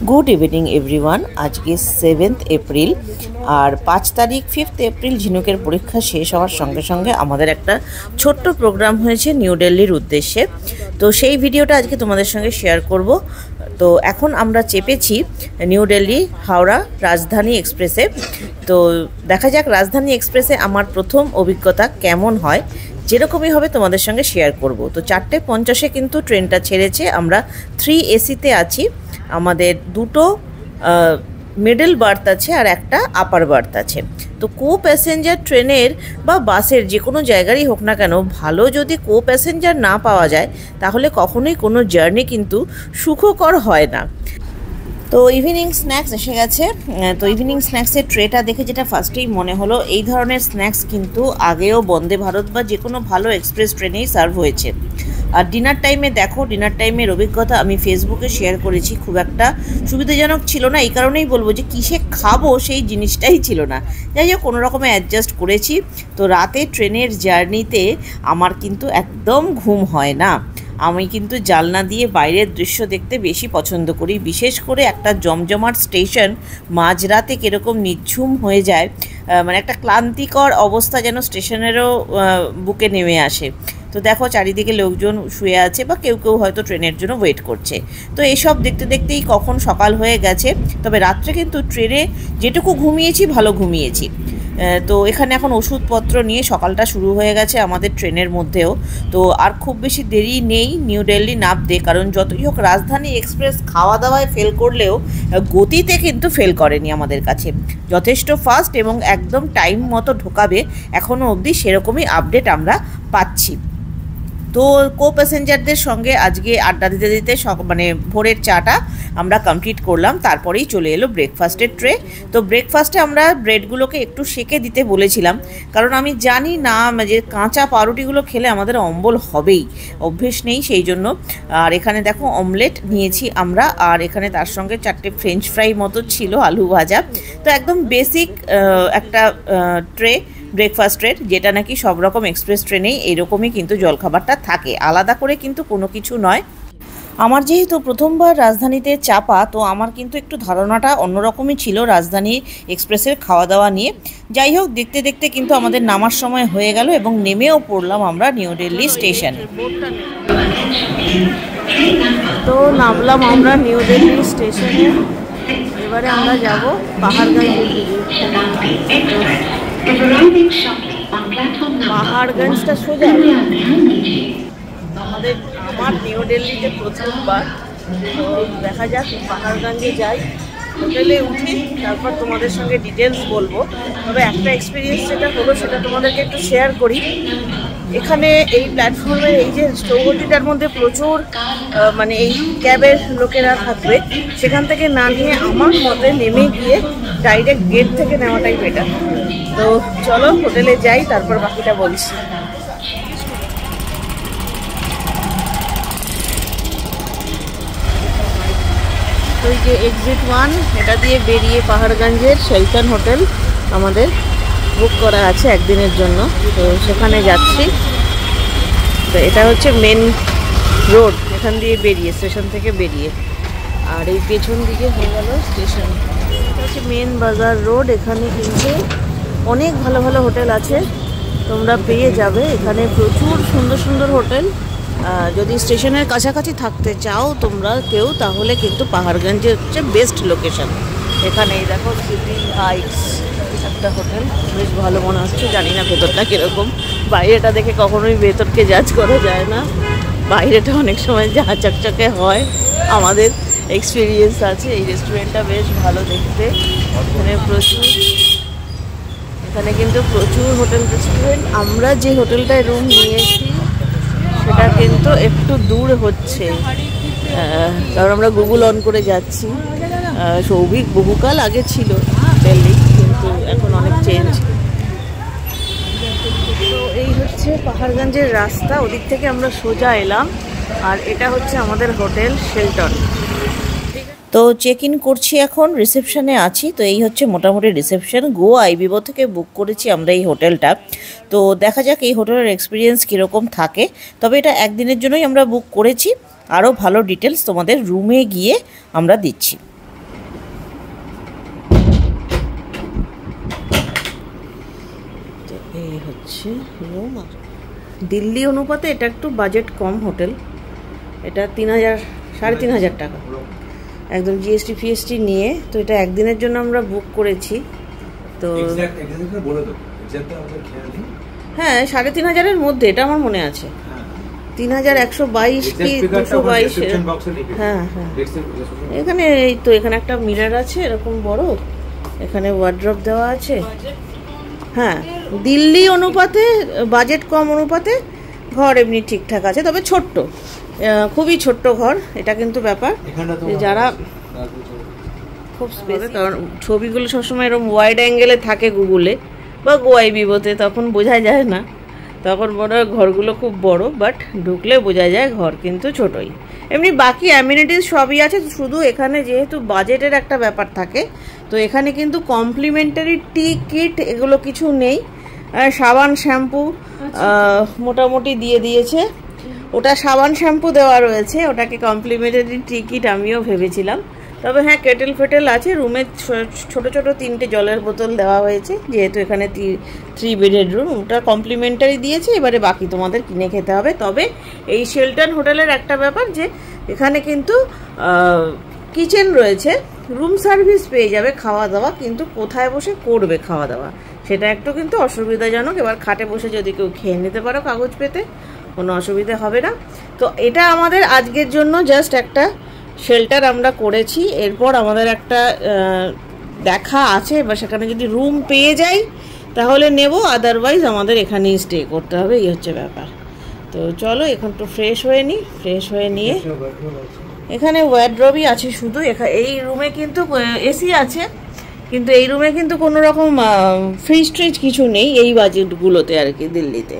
Good evening everyone. आज के 7 April और 5 तारीख 5 एप्रिल झिनुकेर परीक्षा शेष होवार संगे संगे आमादेर एकटा छोट्ट प्रोग्राम हयेछे निउ दिल्लीर उद्देश्ये। तो सेई भिडियोटा आज के तोमादेर संगे शेयर करब। तो एखन आमरा चेपेछि निउ दिल्ली हावड़ा राजधानी एक्सप्रेसे। तो देखा जाक राजधानी एक्सप्रेसे आमार प्रथम अभिज्ञता केमन हय, যেরকমই হবে তোমাদের সঙ্গে শেয়ার করব। তো 4:50 কিন্তু ট্রেনটা ছেড়েছে। আমরা 3 এসিতে আছি। আমাদের দুটো মিডল বার্থ আছে আর একটা আপার বার্থ আছে। তো কো প্যাসেঞ্জার ট্রেনের বা বাসের যে কোনো জায়গারই হোক না কেন, ভালো যদি কো প্যাসেঞ্জার না পাওয়া যায় তাহলে কখনোই কোনো জার্নি কিন্তু সুখকর হয় না। তো ইভিনিং স্ন্যাক্স এসে গেছে। তো ইভিনিং স্ন্যাক্সের ট্রেটা দেখে যেটা ফার্স্টেই মনে হলো, এই ধরনের স্ন্যাক্স কিন্তু আগেও বন্দে ভারত বা যে কোনো ভালো এক্সপ্রেস ট্রেনেই সার্ভ হয়েছে। আর ডিনার টাইমে দেখো, ডিনার টাইমের অভিজ্ঞতা আমি ফেসবুকে শেয়ার করেছি, খুব একটা সুবিধাজনক ছিল না। এই কারণেই বলবো যে কিসে খাবো সেই জিনিসটাই ছিল না। যাই হোক কোনো রকমে অ্যাডজাস্ট করেছি। তো রাতে ট্রেনের জার্নিতে আমার কিন্তু একদম ঘুম হয় না। আমি কিন্তু জানলা দিয়ে বাইরের দৃশ্য দেখতে বেশি পছন্দ করি। বিশেষ করে একটা জমজমাট স্টেশন মাঝরাতে কীরকম নিঝুম হয়ে যায়, মানে একটা ক্লান্তিকর অবস্থা যেন স্টেশনেরও বুকে নেমে আসে। তো দেখো চারিদিকে লোকজন শুয়ে আছে বা কেউ কেউ হয়তো ট্রেনের জন্য ওয়েট করছে। তো এইসব দেখতে দেখতেই কখন সকাল হয়ে গেছে। তবে রাত্রে কিন্তু ট্রেনে যেটুকু ঘুমিয়েছি ভালো ঘুমিয়েছি। তো এখানে এখন ওষুধপত্র নিয়ে সকালটা শুরু হয়ে গেছে আমাদের ট্রেনের মধ্যেও। তো আর খুব বেশি দেরি নেই নিউ দিল্লি নামতে, কারণ যতই হোক রাজধানী এক্সপ্রেস খাওয়া দাওয়ায় ফেল করলেও গতিতে কিন্তু ফেল করেনি আমাদের কাছে। যথেষ্ট ফাস্ট এবং একদম টাইম মতো ঢোকাবে, এখনও অবধি সেরকমই আপডেট আমরা পাচ্ছি। তো কো প্যাসেঞ্জারদের সঙ্গে আজকে আড্ডা দিতে দিতে মানে ভোরের চাটা আমরা কমপ্লিট করলাম। তারপরেই চলে এলো ব্রেকফাস্টের ট্রে। তো ব্রেকফাস্টে আমরা ব্রেডগুলোকে একটু সেকে দিতে বলেছিলাম, কারণ আমি জানি না যে কাঁচা পাউরুটিগুলো খেলে আমাদের অম্বল হবেই, অভ্যেস নেই সেই জন্য। আর এখানে দেখো অমলেট নিয়েছি আমরা, আর এখানে তার সঙ্গে 4টে ফ্রেঞ্চ ফ্রাই মতো ছিল, আলু ভাজা। তো একদম বেসিক একটা ট্রে ব্রেকফাস্ট ট্রে, যেটা নাকি সব রকম এক্সপ্রেস ট্রেনেই এইরকমই কিন্তু জলখাবারটা থাকে, আলাদা করে কিন্তু কোনো কিছু নয়। আমার যেহেতু প্রথমবার রাজধানীতে চাপা, তো আমার কিন্তু একটু ধারণাটা অন্যরকমই ছিল রাজধানী এক্সপ্রেসের খাওয়া দাওয়া নিয়ে। যাই হোক দেখতে দেখতে কিন্তু আমাদের নামার সময় হয়ে গেল এবং নেমেও পড়লাম আমরা নিউ দিল্লি স্টেশনে। তো নামলাম আমরা নিউ দিল্লি স্টেশনে। এবারে আমরা যাব পাহাড়গঞ্জের দিকে। পাহাড়গঞ্জটা সোজা আমার নিউ দিল্লিতে প্রথমবার। তো দেখা যাক পাহাড়গঞ্জে যাই, হোটেলে উঠি, তারপর তোমাদের সঙ্গে ডিটেলস বলবো। তবে একটা এক্সপিরিয়েন্স যেটা হলো সেটা তোমাদেরকে একটু শেয়ার করি। এখানে এই প্ল্যাটফর্মে এই যে চৌহদ্দিটার মধ্যে প্রচুর মানে এই ক্যাবের লোকেরা থাকবে, সেখান থেকে না নিয়ে আমার মতে নেমে গিয়ে ডাইরেক্ট গেট থেকে নেওয়াটাই বেটার। তো চলো হোটেলে যাই, তারপর বাকিটা বলছি। তো এই যে এক্সিট 1, এটা দিয়ে বেরিয়ে পাহাড়গঞ্জের শেলটন হোটেল আমাদের বুক করা আছে একদিনের জন্য। তো সেখানে যাচ্ছি। তো এটা হচ্ছে মেন রোড, এখান দিয়ে বেরিয়ে স্টেশন থেকে বেরিয়ে, আর এই পেছন দিকে হয়ে গেল স্টেশন। এটা হচ্ছে মেন বাজার রোড। এখানে কিন্তু অনেক ভালো ভালো হোটেল আছে, তোমরা পেয়ে যাবে এখানে প্রচুর সুন্দর সুন্দর হোটেল। যদি স্টেশনের কাছাকাছি থাকতে চাও তোমরা কেউ, তাহলে কিন্তু পাহাড়গঞ্জে হচ্ছে বেস্ট লোকেশন। এখানে দেখো সিটি হাইটস একটা হোটেল, বেশ ভালো মনে হচ্ছে, জানি না ভেতরটা কীরকম। বাইরেটা দেখে কখনোই ভেতরকে জাজ করা যায় না, বাইরেটা অনেক সময় যা চকচকে হয়, আমাদের এক্সপিরিয়েন্স আছে। এই রেস্টুরেন্টটা বেশ ভালো দেখতে। এখানে কিন্তু প্রচুর হোটেল রেস্টুরেন্ট। আমরা যে হোটেলটায় রুম নিয়েছি সেটা কিন্তু একটু দূর হচ্ছে, কারণ আমরা গুগল অন করে যাচ্ছি। সৌভিক বহুকাল আগে ছিল দিল্লি, কিন্তু এখন অনেক চেঞ্জ। তো এই হচ্ছে পাহাড়গঞ্জের রাস্তা, ওদিক থেকে আমরা সোজা এলাম, আর এটা হচ্ছে আমাদের হোটেল শেলটন। তো চেক ইন করছি, এখন রিসেপশনে আছি। তো এই হচ্ছে মোটামুটি রিসেপশন। গো আইবিবো থেকে বুক করেছি আমরা এই হোটেলটা। তো দেখা যাক এই হোটেলের এক্সপিরিয়েন্স কীরকম থাকে। তবে এটা একদিনের জন্যই আমরা বুক করেছি, আরও ভালো ডিটেলস তোমাদের রুমে গিয়ে আমরা দিচ্ছি। এই হচ্ছে রুম। দিল্লি অনুপাতে এটা একটু বাজেট কম হোটেল। এটা 3000 3500 টাকা একদম জিএসটি ফিএসটি নিয়ে। তো এটা একদিনের জন্য আমরা বুক করেছি। তো হ্যাঁ 3500-এর মধ্যে, এটা আমার মনে আছে 3122 কি 222। হ্যাঁ হ্যাঁ, এখানে এই তো এখানে একটা মিরর আছে এরকম বড়, এখানে ওয়ার্ড্রপ দেওয়া আছে। হ্যাঁ দিল্লি অনুপাতে বাজেট কম অনুপাতে ঘর এমনি ঠিকঠাক আছে, তবে ছোট্ট, খুবই ছোট্ট ঘর। এটা কিন্তু ব্যাপার যারা খুব স্পেস, কারণ ছবিগুলো সবসময় এরকম ওয়াইড অ্যাঙ্গেলে থাকে গুগলে বা গোয়াই বিভোতে, তখন বোঝা যায় না, তখন মনে হয় ঘরগুলো খুব বড়, বাট ঢুকলে বোঝা যায় ঘর কিন্তু ছোটই। এমনি বাকি অ্যামিনিটিস সবই আছে, শুধু এখানে যেহেতু বাজেটের একটা ব্যাপার থাকে, তো এখানে কিন্তু কমপ্লিমেন্টারি টি কিট এগুলো কিছু নেই। সাবান শ্যাম্পু মোটামুটি দিয়ে দিয়েছে, ওটা সাবান শ্যাম্পু দেওয়া রয়েছে, ওটাকে কমপ্লিমেন্টারি টি কিট আমিও ভেবেছিলাম। তবে হ্যাঁ কেটেল ফেটেল আছে, রুমে ছোট ছোট 3টে জলের বোতল দেওয়া হয়েছে, যেহেতু এখানে 3 বেডের রুম, ওটা কমপ্লিমেন্টারি দিয়েছে। এবারে বাকি তোমাদের কিনে খেতে হবে। তবে এই শেলটন হোটেলের একটা ব্যাপার যে এখানে কিন্তু কিচেন রয়েছে, রুম সার্ভিস পেয়ে যাবে, খাওয়া দাওয়া কিন্তু কোথায় বসে করবে খাওয়া দাওয়া সেটা একটু কিন্তু অসুবিধাজনক। এবার খাটে বসে যদি কেউ খেয়ে নিতে পারো কাগজ পেতে, কোনো অসুবিধা হবে না। তো এটা আমাদের আজকের জন্য জাস্ট একটা শেল্টার আমরা করেছি। এরপর আমাদের একটা দেখা আছে, বা সেখানে যদি রুম পেয়ে যাই তাহলে নেব, আদারওয়াইজ আমাদের এখানেই স্টে করতে হবে, এই হচ্ছে ব্যাপার। তো চলো এখন একটু ফ্রেশ হয়ে নিই, ফ্রেশ হয়ে নিয়ে এখানে ওয়ার্ড্রবই আছে শুধু। এই রুমে কিন্তু এসি আছে, কিন্তু এই রুমে কিন্তু কোনো রকম ফ্রিজ ট্রিজ কিছু নেই এই বাজেটগুলোতে আর কি দিল্লিতে।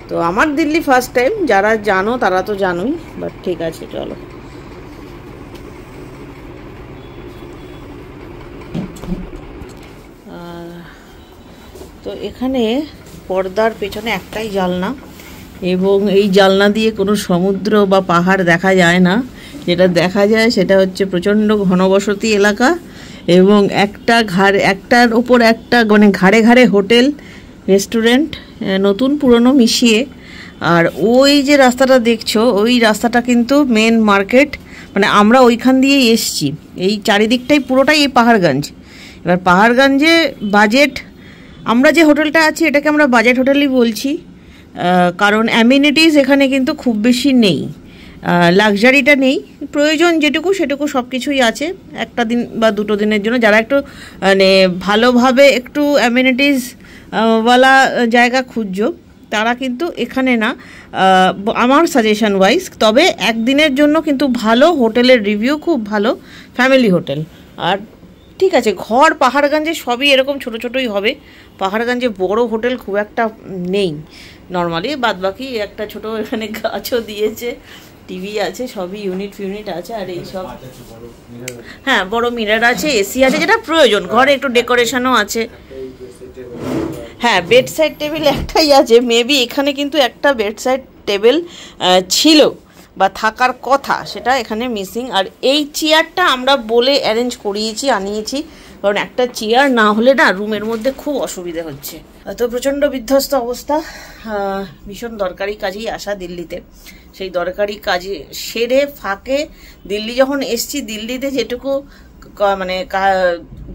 তো আমার দিল্লি ফার্স্ট টাইম, যারা জানো তারা তো জানোই, বাট ঠিক আছে চলো। তো এখানে পর্দার পেছনে একটাই জানলা, এবং এই জানলা দিয়ে কোনো সমুদ্র বা পাহাড় দেখা যায় না। যেটা দেখা যায় সেটা হচ্ছে প্রচণ্ড ঘনবসতি এলাকা, এবং একটার ওপর একটা, মানে ঘাড়ে ঘাড়ে হোটেল রেস্টুরেন্ট, নতুন পুরনো মিশিয়ে। আর ওই যে রাস্তাটা দেখছো, ওই রাস্তাটা কিন্তু মেন মার্কেট, মানে আমরা ওইখান দিয়েই এসছি। এই চারিদিকটাই পুরোটাই এই পাহাড়গঞ্জ। এবার পাহাড়গঞ্জে বাজেট, আমরা যে হোটেলটা আছি এটাকে আমরা বাজেট হোটেলই বলছি, কারণ অ্যামিনিটিস এখানে কিন্তু খুব বেশি নেই, লাক্সারিটা নেই, প্রয়োজন যেটুকু সেটুকু সব কিছুই আছে। একটা দিন বা 2 দিনের জন্য যারা একটু মানে ভালোভাবে একটু অ্যামিনিটিস ওয়ালা জায়গা খুঁজছো তারা কিন্তু এখানে না, আমার সাজেশন ওয়াইজ। তবে একদিনের জন্য কিন্তু ভালো, হোটেলের রিভিউ খুব ভালো, ফ্যামিলি হোটেল। আর ঠিক আছে, ঘর পাহাড়গঞ্জে সবই এরকম ছোট ছোটই হবে, পাহাড়গঞ্জে বড় হোটেল খুব একটা নেই নর্মালি। বাদবাকি একটা ছোট এখানে গাছও দিয়েছে, টিভি আছে, সবই ইউনিট আছে। আর এই সব, হ্যাঁ বড় মিরর আছে, এসি আছে, যেটা প্রয়োজন। ঘরে একটু ডেকোরেশনও আছে। হ্যাঁ বেড সাইড টেবিল একটাই আছে, মেবি এখানে কিন্তু একটা বেড সাইড টেবিল ছিল বা থাকার কথা, সেটা এখানে মিসিং। আর এই চেয়ারটা আমরা বলে অ্যারেঞ্জ করিয়েছি, আনিয়েছি, কারণ একটা চেয়ার না হলে না রুমের মধ্যে খুব অসুবিধা হচ্ছে। তো প্রচণ্ড বিধ্বস্ত অবস্থা, ভীষণ দরকারি কাজেই আসা দিল্লিতে। সেই দরকারি কাজে সেরে ফাঁকে দিল্লি যখন এসছি, দিল্লিতে যেটুকু মানে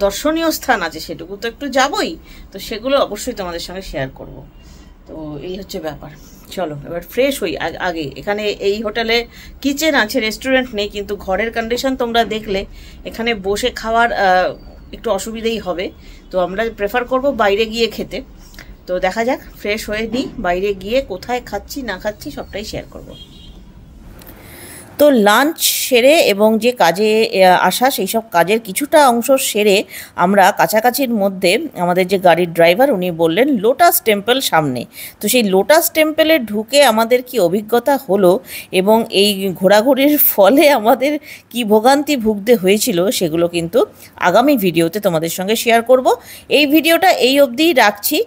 দর্শনীয় স্থান আছে সেটুকু তো একটু যাবই, তো সেগুলো অবশ্যই তোমাদের সঙ্গে শেয়ার করব। তো এই হচ্ছে ব্যাপার। চলো এবার ফ্রেশ হই। আগে এখানে এই হোটেলে কিচেন আছে, রেস্টুরেন্ট নেই, কিন্তু ঘরের কন্ডিশন তোমরা দেখলে এখানে বসে খাওয়ার একটু অসুবিধেই হবে। তো আমরা প্রেফার করব বাইরে গিয়ে খেতে। তো দেখা যাক, ফ্রেশ হয়ে নিই, বাইরে গিয়ে কোথায় খাচ্ছি না খাচ্ছি সবটাই শেয়ার করব। তো লাঞ্চ সেরে এবং যে কাজে আসা সেই সব কাজের কিছুটা অংশ সেরে আমরা কাছাকাছির মধ্যে আমাদের যে গাড়ির ড্রাইভার উনি বললেন লোটাস টেম্পল সামনে। তো সেই লোটাস টেম্পলে ঢুকে আমাদের কি অভিজ্ঞতা হলো এবং এই ঘোরাঘুরির ফলে আমাদের কি ভোগান্তি ভুগতে হয়েছিল সেগুলো কিন্তু আগামী ভিডিওতে তোমাদের সঙ্গে শেয়ার করব। এই ভিডিওটা এই অবধিই রাখছি।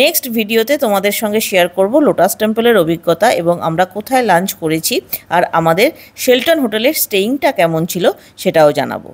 নেক্সট ভিডিওতে তোমাদের সঙ্গে শেয়ার করব লোটাস টেম্পলের অভিজ্ঞতা এবং আমরা কোথায় লাঞ্চ করেছি আর আমাদের শেলটন হোটেলের স্টেইংটা কেমন ছিল সেটাও জানাবো।